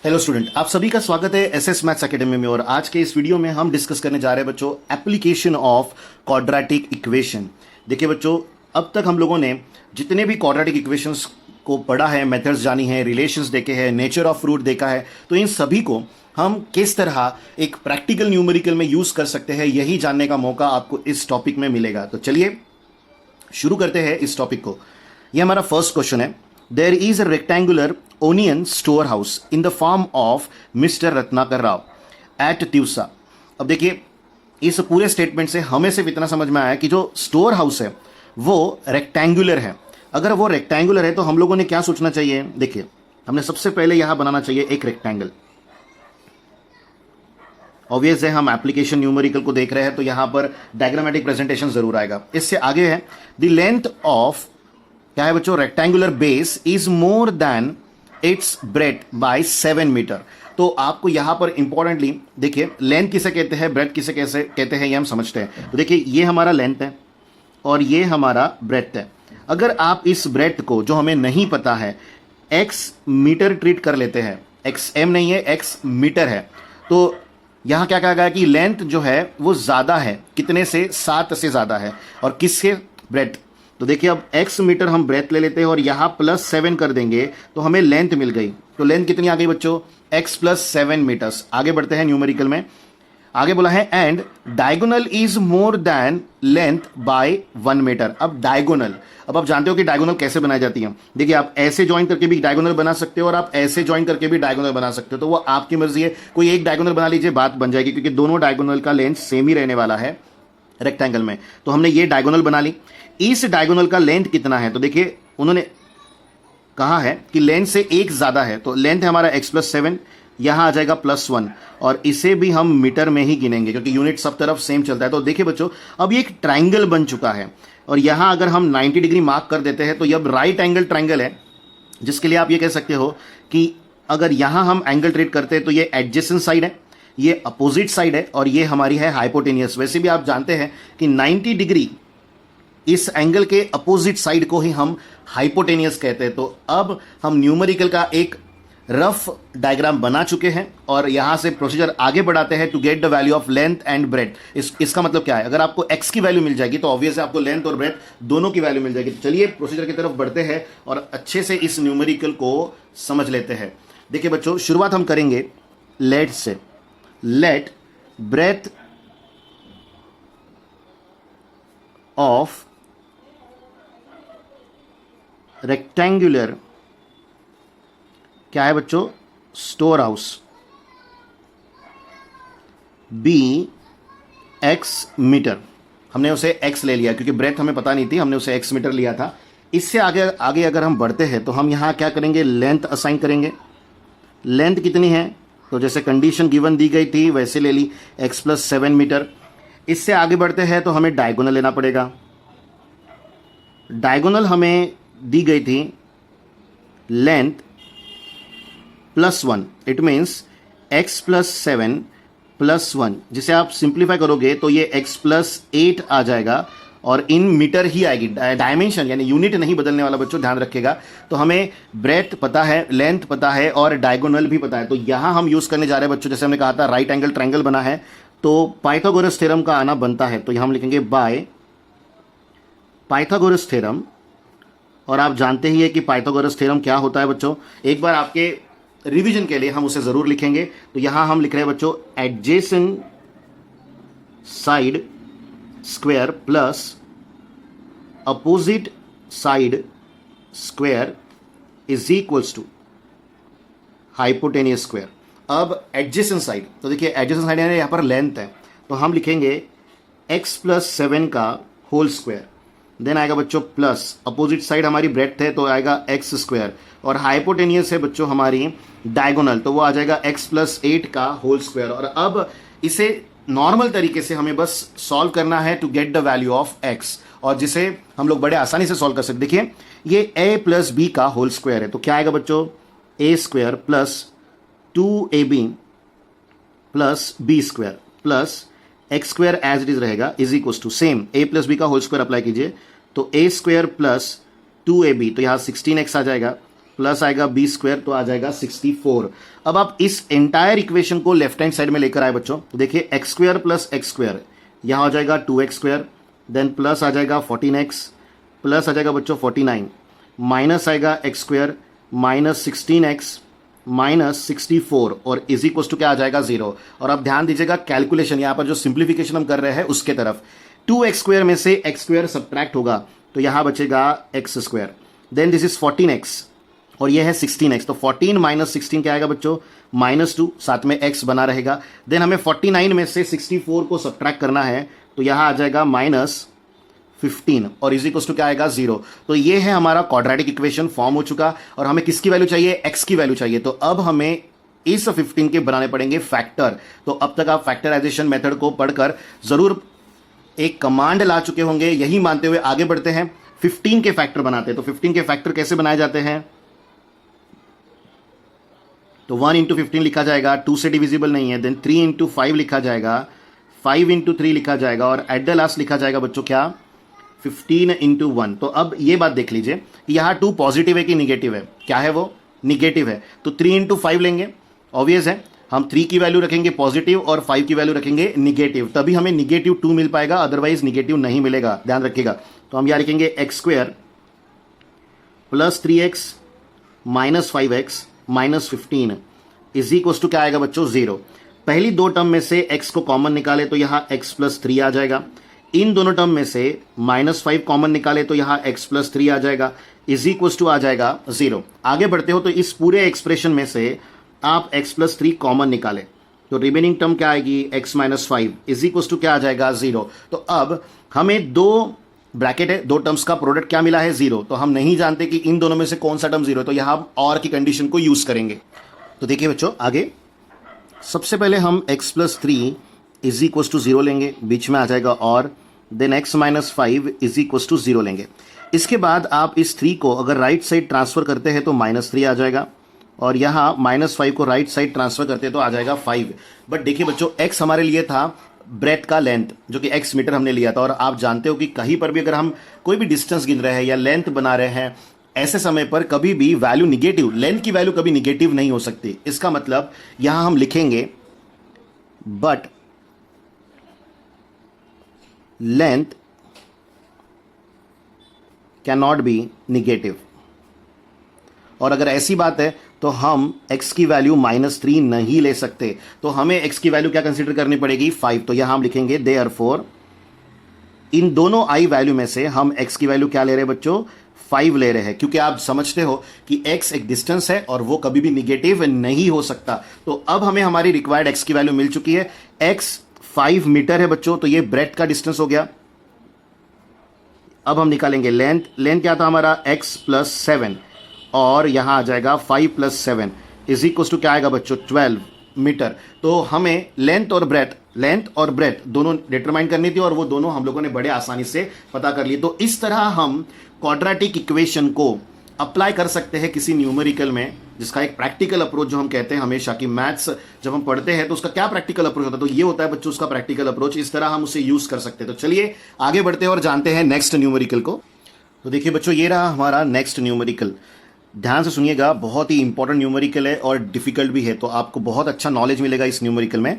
Hello student, आप सभी का स्वागत है एसएस मैथ्स एकेडमी में। और आज के इस वीडियो में हम डिस्कस करने जा रहे हैं बच्चों एप्लीकेशन ऑफ क्वाड्रेटिक इक्वेशन। देखिए बच्चों, अब तक हम लोगों ने जितने भी क्वाड्रेटिक इक्वेशंस को पढ़ा है, मेथड्स जानी है, रिलेशंस देखे हैं, नेचर ऑफ रूट देखा है, तो इन सभी को हम किस तरह एक प्रैक्टिकल न्यूमेरिकल में यूज कर सकते हैं, यही जानने का मौका आपको इस टॉपिक में मिलेगा। तो चलिए शुरू करते हैं इस टॉपिक को। यह हमारा फर्स्ट क्वेश्चन है। There is a rectangular onion store house in the form of mister Ratnakar Rao at Tiwsa. अब देखिए, इस पूरे स्टेटमेंट से हमें सिर्फ इतना समझ में आया कि जो स्टोर हाउस है वो रेक्टेंगुलर है। अगर वो रेक्टेंगुलर है तो हम लोगों ने क्या सोचना चाहिए? देखिए, हमने सबसे पहले यहां बनाना चाहिए एक रेक्टेंगल। ऑब्वियस है, हम एप्लीकेशन न्यूमेरिकल को देख रहे हैं तो यहां पर डायग्रामेटिक प्रेजेंटेशन जरूर आएगा। इससे आगे है द लेंथ ऑफ, क्या है बच्चों, rectangular base is more than its breadth by 7 metre. तो आपको यहां पर इंपॉर्टेंटली देखिए, लेंथ किसे कहते हैं, ब्रेथ किसे कैसे कहते हैं, ये हम समझते हैं। तो देखिए, ये हमारा लेंथ है और ये हमारा ब्रेथ है। अगर आप इस ब्रेथ को, जो हमें नहीं पता है, एक्स मीटर ट्रीट कर लेते हैं, एक्स एम नहीं है, एक्स मीटर है, तो यहां क्या कहा गया कि लेंथ जो है वो ज्यादा है, कितने से, 7 से ज्यादा है। और किससे? ब्रेथ। तो देखिए, अब x मीटर हम ब्रेथ ले लेते हैं और यहां +7 कर देंगे तो हमें लेंथ मिल गई। तो लेंथ कितनी आ गई बच्चों? x +7 metres. आगे बढ़ते हैं न्यूमेरिकल में। आगे बोला है and diagonal is more than length by 1 metre. अब डायगोनल, अब आप जानते हो कि डायगोनल कैसे बनाई जाती है। देखिए, आप ऐसे ज्वाइन करके भी डायगोनल बना सकते हो और आप ऐसे ज्वाइन करके भी डायगोनल बना सकते हो, तो वो आपकी मर्जी है। कोई एक डायगोनल बना लीजिए, बात बन जाएगी, क्योंकि दोनों डायगोनल का लेंथ सेम ही रहने वाला है रेक्टेंगल में। तो हमने ये डायगोनल बना ली। इस डायगोनल का लेंथ कितना है? तो देखिए, उन्होंने कहा है कि लेंथ से एक ज्यादा है, तो लेंथ है हमारा x +7, यहां आ जाएगा +1, और इसे भी हम मीटर में ही गिनेंगे क्योंकि यूनिट सब तरफ सेम चलता है। तो देखिए बच्चों, अब ये एक ट्राइंगल बन चुका है और यहां अगर हम 90 डिग्री मार्क कर देते हैं तो ये अब राइट एंगल ट्राइंगल है, जिसके लिए आप ये कह सकते हो कि अगर यहां हम एंगल ट्रीट करते हैं तो ये एडजेसेंट साइड है, ये अपोजिट साइड है, और ये हमारी है हाइपोटेनियस। वैसे भी आप जानते हैं कि 90 डिग्री इस एंगल के अपोजिट साइड को ही हम हाइपोटेनियस कहते हैं। तो अब हम न्यूमेरिकल का एक रफ डायग्राम बना चुके हैं और यहां से प्रोसीजर आगे बढ़ाते हैं to get the value of length and breadth. इसका मतलब क्या है? अगर आपको x की वैल्यू मिल जाएगी तो ऑब्वियस है आपको लेंथ और ब्रेथ दोनों की वैल्यू मिल जाएगी। तो चलिए प्रोसीजर की तरफ बढ़ते हैं और अच्छे से इस न्यूमेरिकल को समझ लेते हैं। देखिए बच्चों, शुरुआत हम करेंगे लेट से। लेट ब्रेथ ऑफ रेक्टेंगुलर, क्या है बच्चों, store house be x metre. हमने उसे x ले लिया क्योंकि ब्रेथ हमें पता नहीं थी, हमने उसे x मीटर लिया था। इससे आगे आगे अगर हम बढ़ते हैं तो हम यहां क्या करेंगे? लेंथ असाइन करेंगे। लेंथ कितनी है? तो जैसे कंडीशन गिवन दी गई थी वैसे ले ली, x +7 मीटर। इससे आगे बढ़ते हैं तो हमें डायगोनल लेना पड़ेगा। डायगोनल हमें दी गई थी लेंथ +1, इट मीन्स x +7 +1, जिसे आप सिंप्लीफाई करोगे तो ये x +8 आ जाएगा और इन मीटर ही आएगी। डायमेंशन यानी यूनिट नहीं बदलने वाला बच्चों, ध्यान रखिएगा। तो हमें ब्रेथ पता है, लेंथ पता है और डायगोनल भी पता है। तो यहां हम यूज करने जा रहे हैं बच्चों, जैसे हमने कहा था राइट एंगल ट्रायंगल बना है तो पाइथागोरस थ्योरम का आना बनता है। तो यहां हम लिखेंगे बाय पाइथागोरस थ्योरम। और आप जानते ही है कि पाइथागोरस थ्योरम क्या होता है बच्चों, एक बार आपके रिवीजन के लिए हम उसे जरूर लिखेंगे। तो यहां हम लिख रहे हैं बच्चों adjacent side square plus opposite side square is equals to hypotenuse square. अब एडजेसेंट साइड, तो देखिए एडजेसेंट साइड यानी यहां पर लेंथ है, तो हम लिखेंगे x +7 का होल स्क्वायर। देन आएगा बच्चों प्लस अपोजिट साइड हमारी ब्रेथ है तो आएगा x², और हाइपोटेनियस है बच्चों हमारी डायगोनल, तो वो आ जाएगा x +8 का होल स्क्वायर। और अब इसे नॉर्मल तरीके से हमें बस सॉल्व करना है to get the value of x, और जिसे हम लोग बड़े आसानी से सॉल्व कर सकते। देखिए, ये a + b का होल स्क्वायर है, तो क्या आएगा बच्चों? a² + 2ab + b² plus x² as it is रहेगा is equal to same a + b का होल स्क्वायर अप्लाई कीजिए, तो a² + 2ab, तो यहां 16x आ जाएगा प्लस आएगा बी स्क्वायर तो आ जाएगा 64। अब आप इस एंटायर इक्वेशन को लेफ्ट हैंड साइड में लेकर आए बच्चों, तो देखिए x square plus x square, यहां हो जाएगा 2x स्क्वायर, देन प्लस आ जाएगा 14x, प्लस आ जाएगा बच्चों 49, माइनस आएगा x square minus 16x minus 64 और इज इक्वल टू क्या आ जाएगा 0। और अब ध्यान दीजिएगा कैलकुलेशन यहां पर जो सिंप्लीफिकेशन हम कर रहे हैं उसके तरफ, 2x स्क्वायर में से x स्क्वायर सब्ट्रैक्ट होगा तो यहां बचेगा x square, then this is 14x और ये है 16x, तो 14 माइनस 16 क्या आएगा बच्चों -2, साथ में x बना रहेगा। देन हमें 49 में से 64 को सब्ट्रैक्ट करना है तो यहां आ जाएगा -15 और इज इक्वल टू क्या आएगा 0। तो ये है हमारा क्वाड्रेटिक इक्वेशन फॉर्म हो चुका और हमें किसकी वैल्यू चाहिए, x की वैल्यू चाहिए। तो अब हमें इस 15 के बनाने पड़ेंगे फैक्टर। तो अब तक आप फैक्टराइजेशन मेथड को पढ़कर जरूर एक कमांड ला चुके होंगे, यही मानते हुए आगे बढ़ते हैं, 15 के फैक्टर बनाते हैं। तो 15 के फैक्टर कैसे बनाए जाते हैं, तो 1 इंटू 15 लिखा जाएगा, 2 से डिविजिबल नहीं है, देन 3 इंटू 5 लिखा जाएगा, 5 इंटू 3 लिखा जाएगा और एट द लास्ट लिखा जाएगा बच्चों क्या 15 इंटू 1। तो अब ये बात देख लीजिए कि यहाँ 2 पॉजिटिव है कि निगेटिव है, क्या है वो निगेटिव है, तो 3 इंटू 5 लेंगे, ऑब्वियस है हम 3 की वैल्यू रखेंगे पॉजिटिव और 5 की वैल्यू रखेंगे निगेटिव, तभी हमें निगेटिव 2 मिल पाएगा, अदरवाइज निगेटिव नहीं मिलेगा, ध्यान रखिएगा। तो हम यहाँ लिखेंगे x square plus 3x minus 5x minus 15 is equal to क्या आएगा बच्चों 0। पहली दो टर्म में से x को कॉमन निकाले तो यहाँ x प्लस 3 आ जाएगा, इन दोनों टर्म में से -5 कॉमन निकाले तो यहाँ x प्लस 3 आ जाएगा, इज इक्वल टू आ जाएगा 0। आगे बढ़ते हो तो इस पूरे एक्सप्रेशन में से आप x प्लस 3 कॉमन निकाले तो रिमेनिंग टर्म क्या आएगी x minus 5 is equal to क्या आ जाएगा 0। तो अब हमें दो ब्रैकेट है, दो टर्म्स का प्रोडक्ट क्या मिला है 0, तो हम नहीं जानते कि इन दोनों में से कौन सा टर्म 0 है, तो यहां हम और की कंडीशन को यूज करेंगे। तो देखिए बच्चों आगे सबसे पहले हम x plus 3 is equal to 0 लेंगे, बीच में आ जाएगा और, then x minus 5 is equal to 0 लेंगे। इसके बाद आप इस 3 को अगर राइट साइड ट्रांसफर करते हैं तो -3 आ जाएगा और यहाँ -5 को राइट साइड ट्रांसफर करते हैं तो आ जाएगा 5। बट देखिए बच्चों x हमारे लिए था ब्रेथ का लेंथ जो कि x मीटर हमने लिया था, और आप जानते हो कि कहीं पर भी अगर हम कोई भी डिस्टेंस गिन रहे हैं या लेंथ बना रहे हैं, ऐसे समय पर कभी भी वैल्यू निगेटिव, लेंथ की वैल्यू कभी निगेटिव नहीं हो सकती। इसका मतलब यहां हम लिखेंगे but length can not be negative, और अगर ऐसी बात है तो हम x की वैल्यू -3 नहीं ले सकते, तो हमें x की वैल्यू क्या कंसीडर करनी पड़ेगी 5। तो यहां हम लिखेंगे देयरफॉर इन दोनों i वैल्यू में से हम x की वैल्यू क्या ले रहे हैं बच्चों 5 ले रहे हैं, क्योंकि आप समझते हो कि x एक डिस्टेंस है और वो कभी भी निगेटिव नहीं हो सकता। तो अब हमें हमारी रिक्वायर्ड x की वैल्यू मिल चुकी है, x 5 मीटर है बच्चों, तो ये ब्रेथ का डिस्टेंस हो गया। अब हम निकालेंगे लेंथ, लेंथ क्या था हमारा x प्लस 7 और यहां आ जाएगा 5 प्लस 7 इज इक्वल टू क्या आएगा बच्चों 12 मीटर। तो हमें लेंथ और ब्रेथ दोनों डिटरमाइन करनी थी और वो दोनों हम लोगों ने बड़े आसानी से पता कर लिए। तो इस तरह हम क्वाड्रेटिक इक्वेशन को अप्लाई कर सकते हैं किसी न्यूमेरिकल में, जिसका एक प्रैक्टिकल अप्रोच जो हम कहते हैं हमेशा कि मैथ्स जब हम पढ़ते हैं तो उसका क्या प्रैक्टिकल अप्रोच होता है, तो ये होता है बच्चों उसका प्रैक्टिकल अप्रोच, इस तरह हम उसे यूज कर सकते हैं। तो चलिए आगे बढ़ते हैं और जानते हैं नेक्स्ट न्यूमेरिकल को। तो देखिए बच्चों ये रहा हमारा नेक्स्ट न्यूमेरिकल, ध्यान से सुनिएगा, बहुत ही इंपॉर्टेंट न्यूमेरिकल है और डिफिकल्ट भी है, तो आपको बहुत अच्छा नॉलेज मिलेगा इस न्यूमेरिकल में।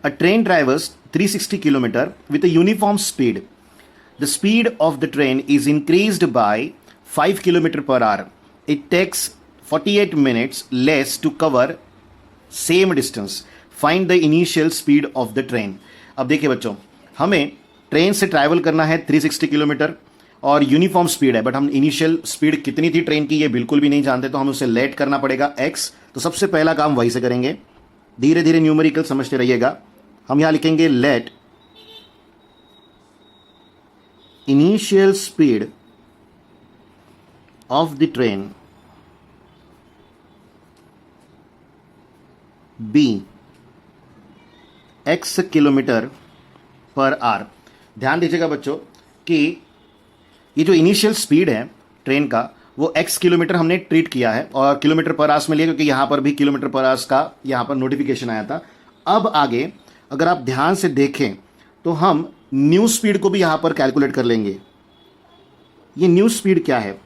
A train drivers 360 kilometre with a uniform speed, the speed of the train is increased by 5 kilometre per hour, it takes 48 minutes less to cover same distance, find the initial speed of the train. अब देखिए बच्चों हमें train से travel करना है 360 kilometre और uniform speed है, but हम इनिशियल स्पीड कितनी थी ट्रेन की ये बिल्कुल भी नहीं जानते, तो हमें उसे लेट करना पड़ेगा x। तो सबसे पहला काम वही से करेंगे, धीरे धीरे न्यूमेरिकल समझते रहिएगा। हम यहां लिखेंगे let initial speed of the train be x kilometre per hour. ध्यान दीजिएगा बच्चों कि ये जो इनिशियल स्पीड है ट्रेन का वो x किलोमीटर हमने ट्रीट किया है और किलोमीटर पर आवर्स में लिया, क्योंकि यहां पर भी किलोमीटर पर आवर्स का यहां पर नोटिफिकेशन आया था। अब आगे अगर आप ध्यान से देखें तो हम न्यू स्पीड को भी यहां पर कैलकुलेट कर लेंगे। ये न्यू स्पीड क्या है,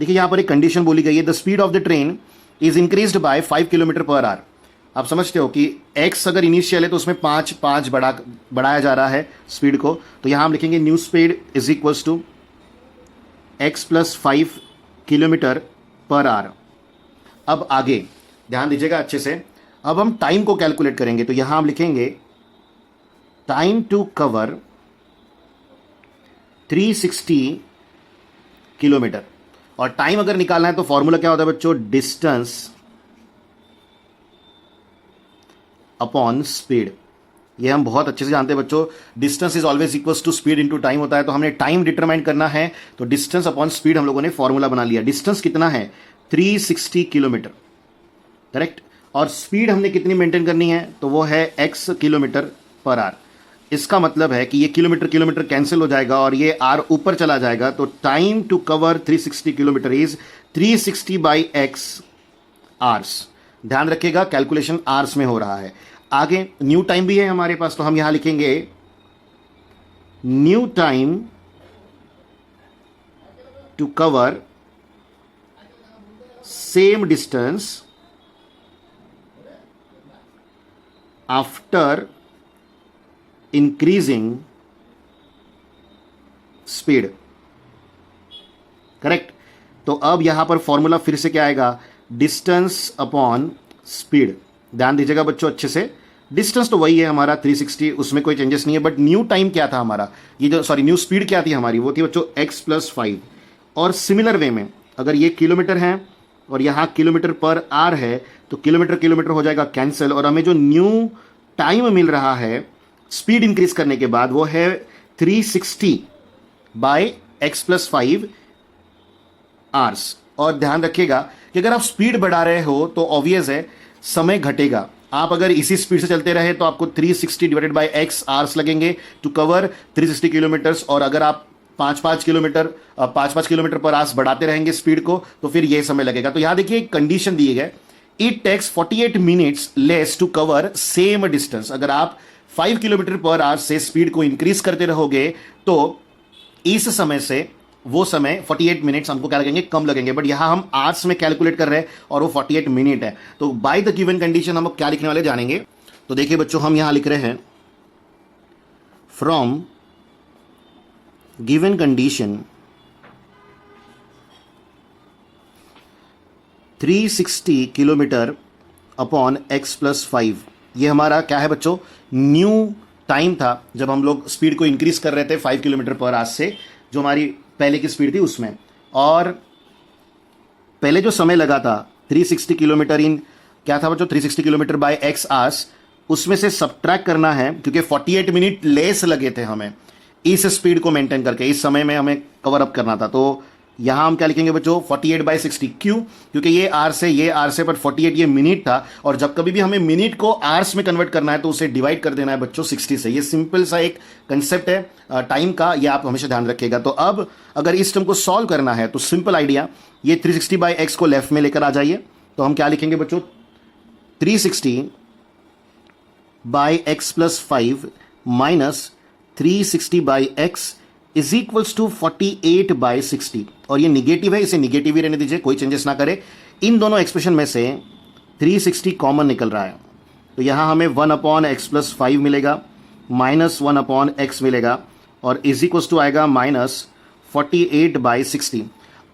देखिए यहां पर एक कंडीशन बोली गई है, the speed of the train is increased by 5 kilometre per our. आप समझते हो कि x अगर इनिशियल है तो उसमें 5 बढ़ाया जा रहा है स्पीड को, तो यहां हम लिखेंगे new speed is equals to x plus 5 kilometre per hour. अब आगे ध्यान दीजिएगा अच्छे से, अब हम टाइम को कैलकुलेट करेंगे, तो यहां हम लिखेंगे टाइम टू कवर 360 किलोमीटर। और टाइम अगर निकालना है तो फॉर्मूला क्या होता है बच्चों, डिस्टेंस अपॉन स्पीड। ये हम बहुत अच्छे से जानते हैं बच्चों, distance is always equals to speed into time होता है। तो हमने टाइम डिटरमाइन करना है तो डिस्टेंस अपॉन स्पीड हम लोगों ने फॉर्मूला बना लिया। डिस्टेंस कितना है, 360 किलोमीटर, करेक्ट। और स्पीड हमने कितनी मेंटेन करनी है, तो वो है x किलोमीटर पर आवर। इसका मतलब है कि ये किलोमीटर किलोमीटर कैंसिल हो जाएगा और ये r ऊपर चला जाएगा, तो time to cover 360 kilometre is 360 by x hours. ध्यान रखिएगा कैलकुलेशन आवर्स में हो रहा है। आगे न्यू टाइम भी है हमारे पास, तो हम यहां लिखेंगे new time to cover same distance after increasing speed, correct. तो अब यहां पर फॉर्मूला फिर से क्या आएगा, डिस्टेंस अपॉन स्पीड। ध्यान दीजिएगा बच्चों अच्छे से, डिस्टेंस तो वही है हमारा 360, उसमें कोई चेंजेस नहीं है, बट न्यू टाइम क्या था हमारा, ये जो सॉरी न्यू स्पीड क्या थी हमारी, वो थी बच्चों x प्लस 5। और सिमिलर वे में अगर ये किलोमीटर है और यहां किलोमीटर पर आवर है, तो किलोमीटर किलोमीटर हो जाएगा कैंसिल, और हमें जो न्यू टाइम मिल रहा है स्पीड इंक्रीज करने के बाद वो है 360 बाय x प्लस 5 आवर्स। और ध्यान रखिएगा कि अगर आप स्पीड बढ़ा रहे हो तो ऑब्वियस है समय घटेगा। आप अगर इसी स्पीड से चलते रहे तो आपको 360 डिवाइडेड बाय x आवर्स लगेंगे टू कवर 360 किलोमीटर्स। और अगर आप 5-5 किलोमीटर पर आवर्स बढ़ाते रहेंगे स्पीड को, तो फिर यह समय लगेगा। तो यहां देखिए एक कंडीशन दी है, it takes 48 minutes less to cover same distance. अगर आप 5 किलोमीटर पर आवर से स्पीड को इंक्रीज करते रहोगे तो इस समय से वो समय 48 मिनट्स हमको क्या लगेंगे, कम लगेंगे। बट यहां हम आवर्स में कैलकुलेट कर रहे हैं और वो 48 मिनट है। तो बाय द गिवन कंडीशन हम क्या लिखने वाले जानेंगे। तो देखिए बच्चों हम यहां लिख रहे हैं, from given condition 360 kilometre upon x plus 5, ये हमारा क्या है बच्चों, न्यू टाइम था जब हम लोग स्पीड को इंक्रीज कर रहे थे 5 किलोमीटर पर आवर से, जो हमारी पहले की स्पीड थी उसमें। और पहले जो समय लगा था 360 किलोमीटर इन क्या था बच्चों, 360 किलोमीटर बाय x आवर्स, उसमें से सब्ट्रैक्ट करना है क्योंकि 48 मिनट लेस लगे थे हमें इस स्पीड को मेंटेन करके, इस समय में हमें कवर अप करना था। तो यहां हम क्या लिखेंगे बच्चों, 48 बाई 60। क्यों, क्योंकि ये आर से पर 48 ये मिनट था, और जब कभी भी हमें मिनट को आवर्स में कन्वर्ट करना है तो उसे डिवाइड कर देना है बच्चों 60 से। ये सिंपल सा एक कंसेप्ट है टाइम का, ये आप हमेशा ध्यान रखिएगा। तो अब अगर इस टर्म को सॉल्व करना है तो सिंपल आइडिया, ये 360 बाई एक्स को लेफ्ट में लेकर आ जाइए। तो हम क्या लिखेंगे बच्चों, 360 by x plus 5 minus 360 by x is equals to 48 by 60। और ये निगेटिव है, इसे निगेटिव ही रहने दीजिए, कोई चेंजेस ना करें। इन दोनों एक्सप्रेशन में से 360 कॉमन निकल रहा है, तो यहां हमें 1 अपॉन एक्स प्लस 5 मिलेगा, माइनस 1 अपॉन एक्स मिलेगा, और इज इक्वल्स टू आएगा माइनस 48 बाई 60।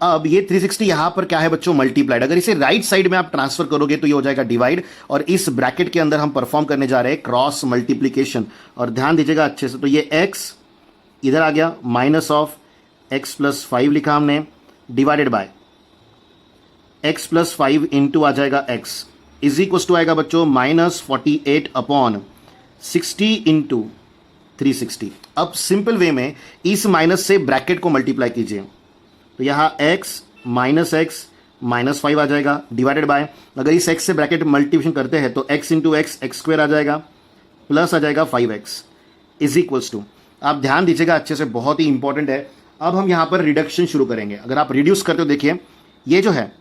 अब ये 360 यहां पर क्या है बच्चों, मल्टीप्लाइड। अगर इसे राइट साइड में आप ट्रांसफर करोगे तो ये हो जाएगा डिवाइड, और इस ब्रैकेट के अंदर हम परफॉर्म करने जा रहे हैं क्रॉस मल्टीप्लीकेशन। और ध्यान दीजिएगा अच्छे से, तो ये x इधर आ गया, माइनस ऑफ x प्लस 5 लिखा हमने, divided by x plus 5 into आ जाएगा x, इज इक्वल टू आएगा बच्चों माइनस 48 अपॉन 60 इंटू 360। अब सिंपल वे में इस माइनस से ब्रैकेट को मल्टीप्लाई कीजिए, तो यहां x माइनस एक्स माइनस 5 आ जाएगा, डिवाइडेड बाय, अगर इस x से ब्रैकेट मल्टीप्लिकेशन करते हैं तो x into x x square आ जाएगा, प्लस आ जाएगा 5x इज इक्वल्स टू। आप ध्यान दीजिएगा अच्छे से, बहुत ही इंपॉर्टेंट है। अब हम यहां पर रिडक्शन शुरू करेंगे। अगर आप रिड्यूस करते हो, देखिए ये जो है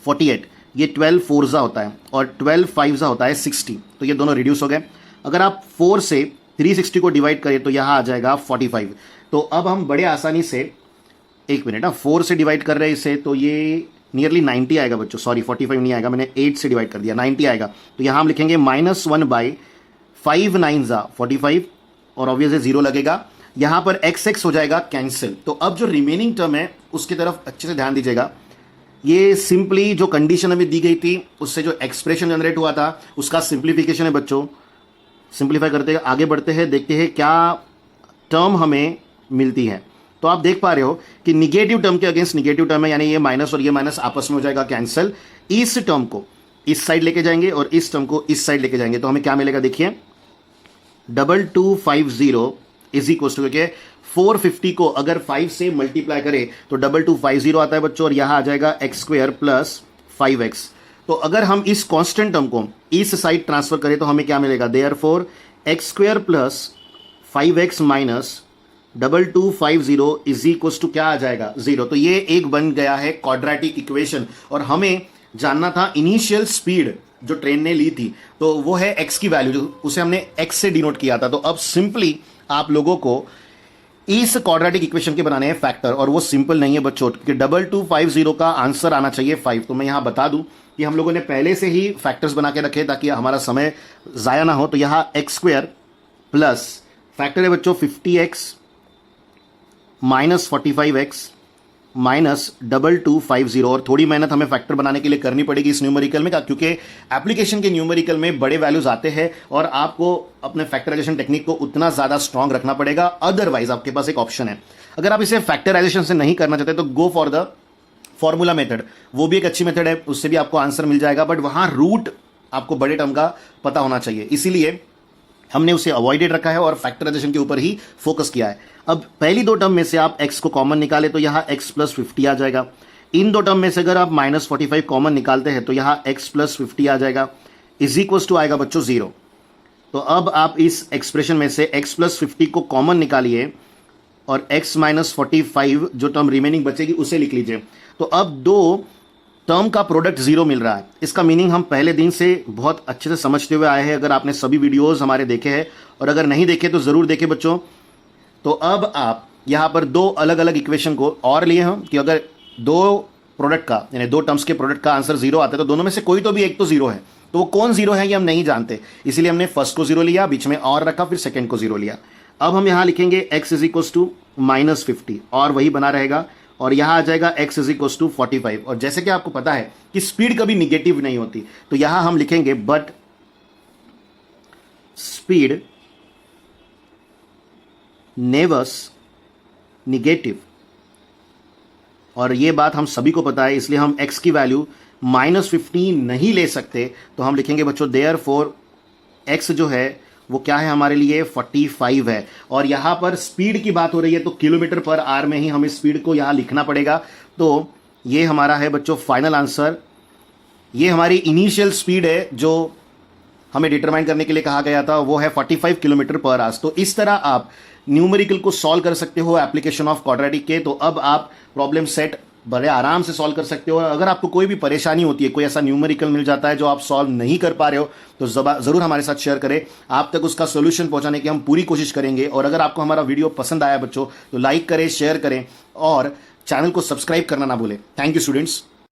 48, ये 12 फोरजा होता है और 12 फाइवजा होता है 60, तो ये दोनों रिड्यूस हो गए। अगर आप 4 से 360 को डिवाइड करें तो यहां आ जाएगा 45। तो अब हम बड़े आसानी से एक मिनट, 4 से डिवाइड कर रहे हैं इसे, तो ये नियरली 90 आएगा बच्चों, सॉरी 45 नहीं आएगा, मैंने 8 से डिवाइड कर दिया, 90 आएगा। तो यहाँ हम लिखेंगे -1/5 9 45 और ऑब्वियसली 0 लगेगा। यहाँ पर x हो जाएगा कैंसिल। तो अब जो रिमेनिंग टर्म है उसकी तरफ अच्छे से ध्यान दीजिएगा। ये सिंपली जो कंडीशन हमें दी गई थी उससे जो एक्सप्रेशन जनरेट हुआ था उसका सिंप्लीफिकेशन है बच्चों। सिंप्लीफाई करते आगे बढ़ते हैं, देखते हैं क्या टर्म हमें मिलती है। तो आप देख पा रहे हो कि निगेटिव टर्म के अगेंस्ट निगेटिव टर्म है, यानी ये माइनस और ये माइनस आपस में हो जाएगा कैंसिल। इस टर्म को इस साइड लेके जाएंगे और इस टर्म को इस साइड लेके जाएंगे तो हमें क्या मिलेगा, देखिए 2250 इज इक्वल टू, क्योंकि 450 को अगर 5 से मल्टीप्लाई करें तो 2250 आता है बच्चों, और यहां आ जाएगा x² प्लस 5x। तो अगर हम इस कांस्टेंट टर्म को इस साइड ट्रांसफर करें तो हमें क्या मिलेगा, therefore x² plus 5x minus 2250 is equal to क्या आ जाएगा, 0। तो ये एक बन गया है क्वाड्रेटिक इक्वेशन। और हमें जानना था इनिशियल स्पीड जो ट्रेन ने ली थी, तो वो है x की वैल्यू, जो उसे हमने x से डिनोट किया था। तो अब सिंपली आप लोगों को इस क्वाड्रेटिक इक्वेशन के बनाने हैं फैक्टर, और वो सिंपल नहीं है बच्चों, कि 2250 का आंसर आना चाहिए 5। तो मैं यहां बता दूं कि हम लोगों ने पहले से ही फैक्टर्स बना के रखे ताकि हमारा समय जाया ना हो। तो यहां x² प्लस फैक्टर है बच्चों 50x माइनस 45x माइनस 2250, और थोड़ी मेहनत हमें फैक्टर बनाने के लिए करनी पड़ेगी इस न्यूमेरिकल में, क्योंकि एप्लीकेशन के न्यूमेरिकल में बड़े वैल्यूज आते हैं और आपको अपने फैक्टराइजेशन टेक्निक को उतना ज्यादा स्ट्रांग रखना पड़ेगा। अदरवाइज आपके पास एक ऑप्शन है, अगर आप इसे फैक्टराइजेशन से नहीं करना चाहते तो go for the formula method, वो भी एक अच्छी मेथड है, उससे भी आपको आंसर मिल जाएगा। बट वहां रूट आपको बड़े टर्म का पता होना चाहिए, इसीलिए हमने उसे अवॉइडेड रखा है और फैक्टराइजेशन के ऊपर ही फोकस किया है। अब पहली दो टर्म में से आप x को कॉमन निकाले तो यहां x प्लस 50 आ जाएगा। इन दो टर्म में से अगर आप -45 कॉमन निकालते हैं तो यहां x प्लस 50 आ जाएगा, इज इक्वल टू आएगा बच्चों 0। तो अब आप इस एक्सप्रेशन में से x प्लस 50 को कॉमन निकालिए और x माइनस 45 जो टर्म रिमेनिंग बचेगी उसे लिख लीजिए। तो अब दो टर्म का प्रोडक्ट 0 मिल रहा है। इसका मीनिंग हम पहले दिन से बहुत अच्छे से समझते हुए आए हैं, अगर आपने सभी वीडियोस हमारे देखे हैं, और अगर नहीं देखे तो जरूर देखें बच्चों। तो अब आप यहां पर दो अलग अलग इक्वेशन को और लिए हैं कि अगर दो प्रोडक्ट का यानी दो टर्म्स के प्रोडक्ट का आंसर 0 आता है तो दोनों में से कोई तो भी एक तो 0 है। तो वो कौन 0 है ये हम नहीं जानते, इसीलिए हमने फर्स्ट को 0 लिया, बीच में और रखा, फिर सेकेंड को 0 लिया। अब हम यहां लिखेंगे x इज इक्वल टू -50 और वही बना रहेगा, और यहां आ जाएगा x इज इक्वल टू 45। और जैसे कि आपको पता है कि स्पीड कभी निगेटिव नहीं होती, तो यहां हम लिखेंगे बट स्पीड नेवर्स निगेटिव। और ये बात हम सभी को पता है, इसलिए हम x की वैल्यू -15 नहीं ले सकते। तो हम लिखेंगे बच्चों देयरफॉर x जो है वो क्या है हमारे लिए 45 है। और यहां पर स्पीड की बात हो रही है तो किलोमीटर पर आवर में ही हमें स्पीड को यहां लिखना पड़ेगा। तो ये हमारा है बच्चों फाइनल आंसर। ये हमारी इनिशियल स्पीड है जो हमें डिटरमाइन करने के लिए कहा गया था, वो है 45 किलोमीटर पर आवर। तो इस तरह आप न्यूमेरिकल को सॉल्व कर सकते हो एप्लीकेशन ऑफ क्वाड्रेटिक के। तो अब आप प्रॉब्लम सेट बड़े आराम से सॉल्व कर सकते हो। अगर आपको कोई भी परेशानी होती है, कोई ऐसा न्यूमेरिकल मिल जाता है जो आप सॉल्व नहीं कर पा रहे हो, तो जरूर हमारे साथ शेयर करें, आप तक उसका सोल्यूशन पहुंचाने की हम पूरी कोशिश करेंगे। और अगर आपको हमारा वीडियो पसंद आया बच्चों तो लाइक करें, शेयर करें और चैनल को सब्सक्राइब करना ना भूलें। Thank you students.